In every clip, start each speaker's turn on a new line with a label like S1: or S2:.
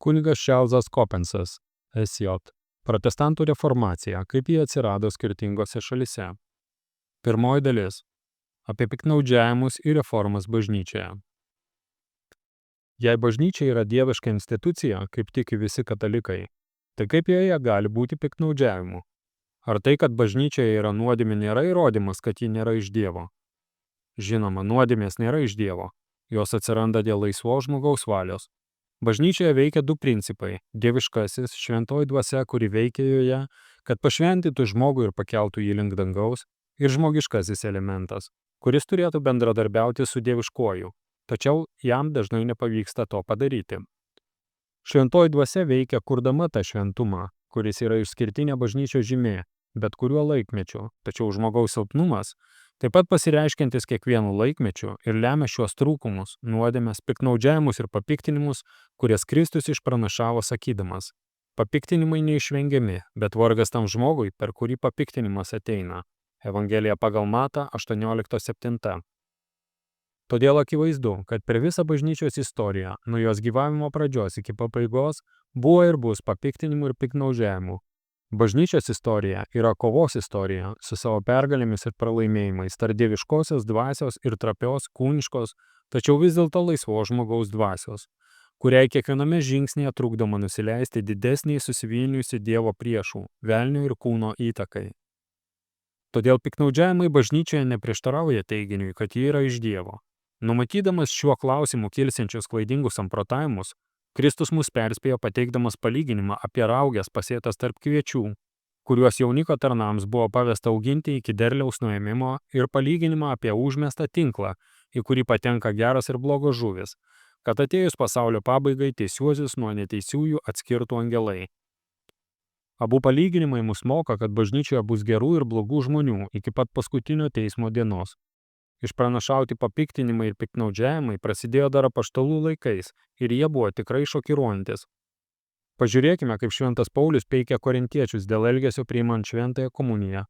S1: Kunigas Čarlzas Kopensas, SJ. Protestantų reformacija, kaip jie atsirado skirtingose šalise. Pirmoji dalis. Apie piktnaudžiavimus ir reformas bažnyčioje. Jei bažnyčia yra dieviška institucija, kaip tiki visi katalikai, tai kaip joje gali būti piktnaudžiavimų? Ar tai, kad bažnyčioje yra nuodėmė, nėra įrodymas, kad ji nėra iš Dievo? Žinoma, nuodėmės nėra iš Dievo. Jos atsiranda dėl laisvos žmogaus valios. Bažnyčioje veikia du principai – dieviškasis, šventoji dvasia, kuri veikia joje, kad pašventintų žmogų ir pakeltų jį link dangaus, ir žmogiškasis elementas, kuris turėtų bendradarbiauti su dieviškuoju, tačiau jam dažnai nepavyksta to padaryti. Šventoji dvasia veikia kurdama tą šventumą, kuris yra išskirtinė bažnyčios žymė, bet kuriuo laikmečiu, tačiau žmogaus silpnumas, taip pat pasireiškiantis kiekvienu laikmečiu ir lemia šiuos trūkumus, nuodėmes, piktnaudžiavimus ir papiktinimus, kurias Kristus išpranašavo sakydamas. Papiktinimai neišvengiami, bet vargas tam žmogui, per kurį papiktinimas ateina. Evangelija pagal Matą 18:7. Todėl akivaizdu, kad per visą bažnyčios istoriją, nuo jos gyvavimo pradžios iki pabaigos, buvo ir bus papiktinimų ir piktnaudžiavimų. Bažnyčios istorija yra kovos istorija su savo pergalėmis ir pralaimėjimais tarp dieviškosios dvasios ir trapios, kūniškos, tačiau vis dėlto laisvos žmogaus dvasios, kuriai kiekviename žingsnėje trukdoma nusileisti didesniai susivienijusių Dievo priešų, velnio ir kūno įtakai. Todėl piktnaudžiavimai bažnyčioje neprieštarauja teiginiui, kad ji yra iš Dievo. Numatydamas šiuo klausimu kilsiančius klaidingus samprotavimus, Kristus mus perspėjo pateikdamas palyginimą apie rauges pasėtas tarp kviečių, kuriuos jauniko tarnams buvo pavesta auginti iki derliaus nuėmimo, ir palyginimą apie užmestą tinklą, į kurį patenka geras ir blogos žuvys, kad atėjus pasaulio pabaigai teisiuosius nuo neteisiųjų atskirtų angelai. Abu palyginimai mus moko, kad bažnyčioje bus gerų ir blogų žmonių iki pat paskutinio teismo dienos. Išpranašauti papiktinimai ir piktnaudžiavimai prasidėjo dar apaštalų laikais ir jie buvo tikrai šokiruojantis. Pažiūrėkime, kaip šventas Paulius peikia korintiečius dėl elgesio priimant šventąją komuniją.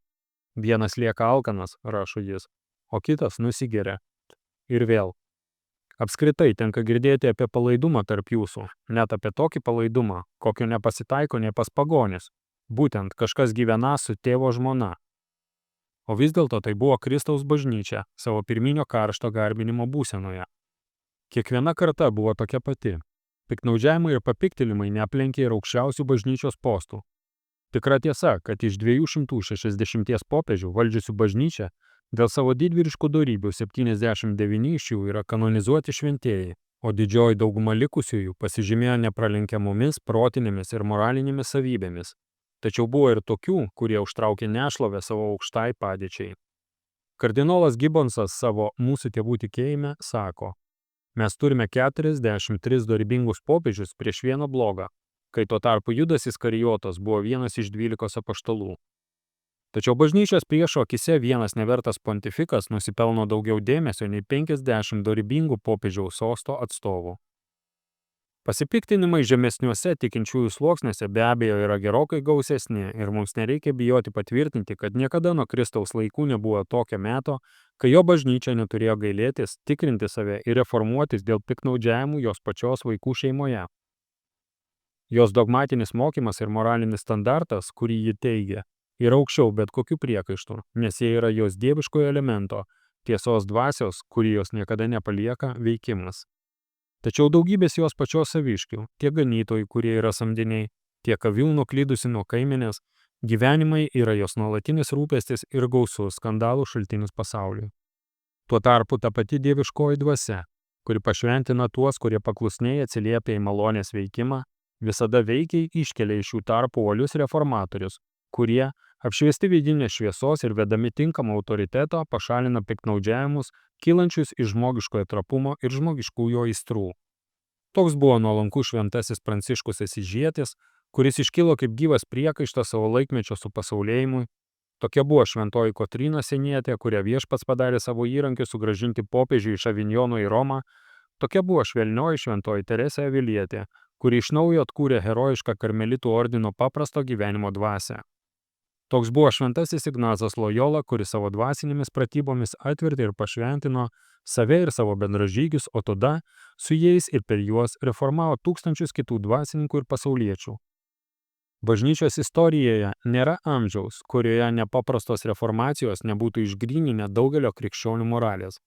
S1: Vienas lieka alkanas, rašo jis, o kitas nusigeria. Ir vėl. Apskritai tenka girdėti apie palaidumą tarp jūsų, net apie tokį palaidumą, kokio nepasitaiko nė pas pagonis. Būtent kažkas gyvena su tėvo žmona. O vis dėlto tai buvo Kristaus bažnyčia savo pirminio karšto garbinimo būsenoje. Kiekviena karta buvo tokia pati. Piktnaudžiavimai ir papiktinimai neaplenkė ir aukščiausių bažnyčios postų. Tikra tiesa, kad iš 260 popiežių valdžiusių bažnyčią dėl savo didvyriškų dorybių 79 iš jų yra kanonizuoti šventieji, o didžioji dauguma likusiųjų pasižymėjo nepralenkiamomis protinėmis ir moralinėmis savybėmis. Tačiau buvo ir tokių, kurie užtraukė nešlovę savo aukštai padėčiai. Kardinolas Gibbonsas savo Mūsų tėvų tikėjime sako, mes turime 43 dorybingus popiežius prieš vieną blogą, kai tuo tarpu Judas Iskarijotas buvo vienas iš 12 apaštalų. Tačiau bažnyčios priešo akise vienas nevertas pontifikas nusipelno daugiau dėmesio nei 50 dorybingų popiežiaus sosto atstovų. Pasipiktinimai žemesniuose tikinčiųjų sluoksniuose be abejo yra gerokai gausesni ir mums nereikia bijoti patvirtinti, kad niekada nuo Kristaus laikų nebuvo tokio meto, kai jo bažnyčia neturėjo gailėtis, tikrinti save ir reformuotis dėl piktnaudžiavimų jos pačios vaikų šeimoje. Jos dogmatinis mokymas ir moralinis standartas, kurį ji teigia, yra aukščiau bet kokių priekaištų, nes jie yra jos dieviškojo elemento, tiesos dvasios, kurį jos niekada nepalieka, veikimas. Tačiau daugybės jos pačios saviškių, tiek ganytojai, kurie yra samdiniai, tiek avių nuklydusi nuo kaimenės, gyvenimai yra jos nuolatinis rūpestis ir gausus skandalų šaltinis pasauliui. Tuo tarpu ta pati dieviškoji dvasia, kuri pašventina tuos, kurie paklusniai atsiliepia į malonės veikimą, visada veikiai iškelia iš jų tarpų uolius reformatorius, kurie, apšviesti vidinės šviesos ir vedami tinkamą autoriteto, pašalina piktnaudžiavimus, kylančius iš žmogiškojo trapumo ir žmogiškųjų aistrų. Toks buvo nuolankus šventasis Pranciškus Asyžietis, kuris iškilo kaip gyvas priekaištas savo laikmečio supasaulėjimui. Tokia buvo šventoji Kotryna Sienietė, kurią Viešpats padarė savo įrankiu sugrąžinti popiežiui iš Avinjono į Romą. Tokia buvo švelnioji šventoji Teresė Avilietė, kuri iš naujo atkūrė herojišką karmelitų ordino paprasto gyvenimo dvasią. Toks buvo šventasis Ignacas Lojola, kuris savo dvasinėmis pratybomis atvertė ir pašventino save ir savo bendražygius, o tada su jais ir per juos reformavo tūkstančius kitų dvasininkų ir pasauliečių. Bažnyčios istorijoje nėra amžiaus, kurioje nepaprastos reformacijos nebūtų išgryninę daugelio krikščionių moralės.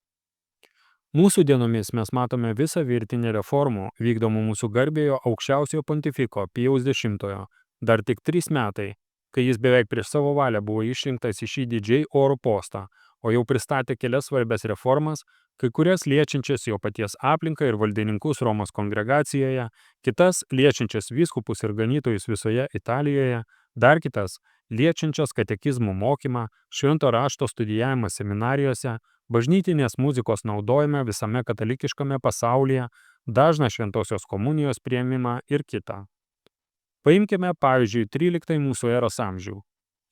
S1: Mūsų dienomis mes matome visą virtinę reformų vykdomų mūsų garbėjo aukščiausiojo pontifiko Pijaus X, dar tik 3 metai, kai jis beveik prieš savo valią buvo išrinktas į šį didžiai orų postą, o jau pristatė kelias svarbias reformas, kai kurias liečiančias jo paties aplinką ir valdininkus Romos kongregacijoje, kitas liečiančias vyskupus ir ganytojus visoje Italijoje, dar kitas liečiančias katekizmų mokymą, švento rašto studijavimą seminarijose, bažnytinės muzikos naudojimą visame katalikiškame pasaulyje, dažną šventosios komunijos priėmimą ir kitą. Paimkime, pavyzdžiui, 13 mūsų eros amžių.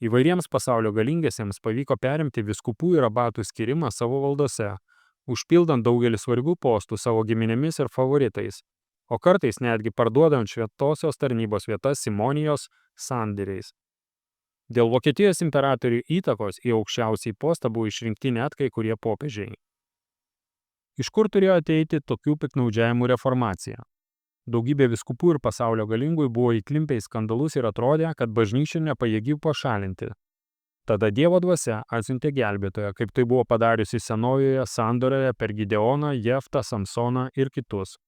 S1: Įvairiems pasaulio galingiesiems pavyko perimti vyskupų ir abatų skirimą savo valdose, užpildant daugelį svarbių postų savo giminėmis ir favoritais, o kartais netgi parduodant šventosios tarnybos vietas Simonijos sandėriais. Dėl Vokietijos imperatorių įtakos į aukščiausiai postą buvo išrinkti net kai kurie popiežiai. Iš kur turėjo ateiti tokių piktnaudžiavimų reformacija? Daugybė vyskupų ir pasaulio galingųjų buvo įklimpę į skandalus ir atrodė, kad bažnyčia nepajėgi pašalinti. Tada Dievo dvasia atsiuntė gelbėtoją, kaip tai buvo padariusi senojoje sandoroje per Gideoną, Jeftą, Samsoną ir kitus.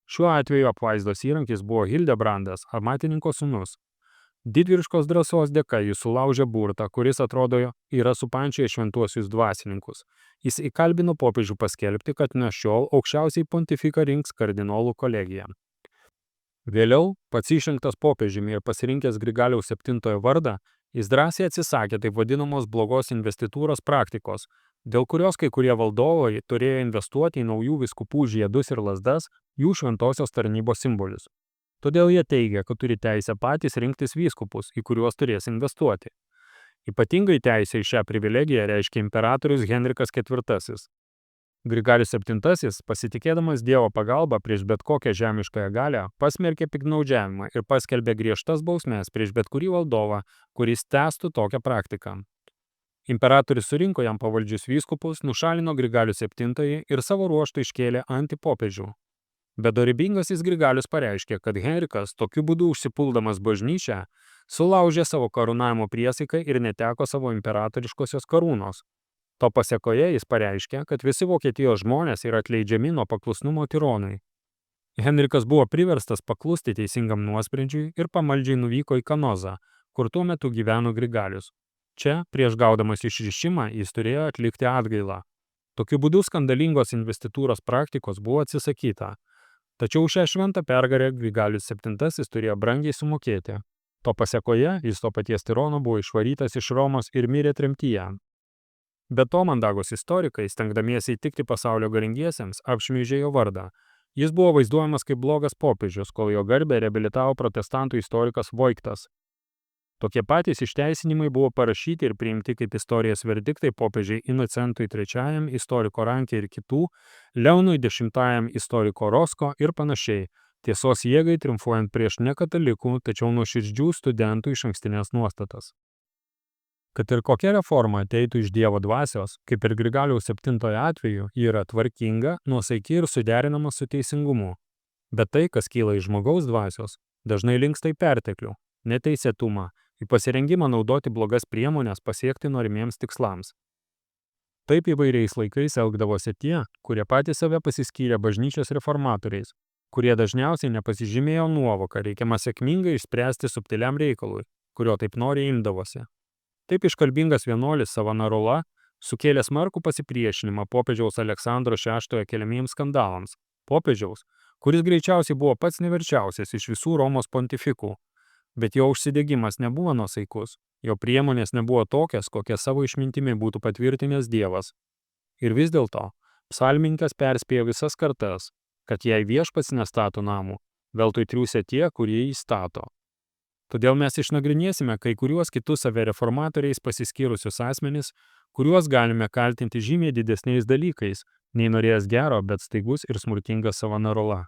S1: Šiuo atveju apvaizdos įrankis buvo Hildebrandas, amatininko sūnus. Didvyriškos drąsos dėka jis sulaužė burtą, kuris atrodo yra supančioje šventuosius dvasininkus. Jis įkalbino popiežių paskelbti, kad nuo šiol aukščiausiai pontifiką rinks kardinolų kolegija. Vėliau, pats išrinktas popiežiumi ir pasirinkęs Grigaliaus VII vardą, jis drąsiai atsisakė taip vadinamos blogos investitūros praktikos, dėl kurios kai kurie valdovai turėjo investuoti į naujų vyskupų žiedus ir lazdas, jų šventosios tarnybos simbolius. Todėl jie teigia, kad turi teisę patys rinktis vyskupus, į kuriuos turės investuoti. Ypatingai teisę į šią privilegiją reiškia imperatorius Henrikas IV. Grigalius VII, pasitikėdamas Dievo pagalbą prieš bet kokią žemiškąją galią, pasmerkė piktnaudžiavimą ir paskelbė griežtas bausmes prieš bet kurį valdovą, kuris tęstų tokią praktiką. Imperatorius surinko jam pavaldžius vyskupus, nušalino Grigalius VII ir savo ruožtu iškėlė antipopiežių. Bet dorybingasis Grigalius pareiškė, kad Henrikas tokiu būdu užsipuldamas bažnyčią sulaužė savo karūnavimo priesaiką ir neteko savo imperatoriškosios karūnos. To pasekoje jis pareiškė, kad visi Vokietijos žmonės yra atleidžiami nuo paklusnumo tironui. Henrikas buvo priverstas paklusti teisingam nuosprendžiui ir pamaldžiai nuvyko į Kanozą, kur tuo metu gyveno Grigalius. Čia, prieš gaudamas išrišimą, jis turėjo atlikti atgailą. Tokiu būdu skandalingos investitūros praktikos buvo atsisakyta. Tačiau šią šventą pergalę Grigalius VII turėjo brangiai sumokėti. To pasekoje jis to paties tirono buvo išvarytas iš Romos ir mirė tremtyje. Be to mandagos istorikai, stengdamiesi įtikti pasaulio galingiesiems, apšmeižė jo vardą. Jis buvo vaizduojamas kaip blogas popiežius, kol jo garbę reabilitavo protestantų istorikas Voigtas. Tokie patys išteisinimai buvo parašyti ir priimti kaip istorijos verdiktai popiežiai Inocentui III, istoriko Rankė ir kitų, Leonui X, istoriko Rosko ir panašiai, tiesos jėgai triumfuojant prieš nekatalikų, tačiau nuoširdžių studentų išankstinės nuostatas. Kad ir kokia reforma ateitų iš Dievo dvasios, kaip ir Grigaliaus VII atveju, ji yra tvarkinga, nuosaiki ir suderinama su teisingumu. Bet tai, kas kyla iš žmogaus dvasios, dažnai linksta į perteklių, neteisėtumą, į pasirengimą naudoti blogas priemonės pasiekti norimiems tikslams. Taip įvairiais laikais elgdavosi tie, kurie patys save pasiskyrė bažnyčios reformatoriais, kurie dažniausiai nepasižymėjo nuovoką, reikiamą sėkmingai išspręsti subtiliam reikalui, kurio taip noriai imdavosi. Taip iškalbingas vienuolis Savonarola sukėlė smarkų pasipriešinimą popiežiaus Aleksandro VI keliamiems skandalams, popiežiaus, kuris greičiausiai buvo pats neverčiausias iš visų Romos pontifikų, bet jo užsidegimas nebuvo nuosaikus, jo priemonės nebuvo tokias, kokias savo išmintimi būtų patvirtinęs Dievas. Ir vis dėlto, psalmininkas perspėjo visas kartas, kad jei viešpats nestato namų, veltui triūsia tie, kurie jį stato. Todėl mes išnagrinėsime kai kuriuos kitus save reformatoriais pasiskyrusius asmenis, kuriuos galime kaltinti žymiai didesniais dalykais, nei norėjęs gero, bet staigus ir smurtingas Savonarola.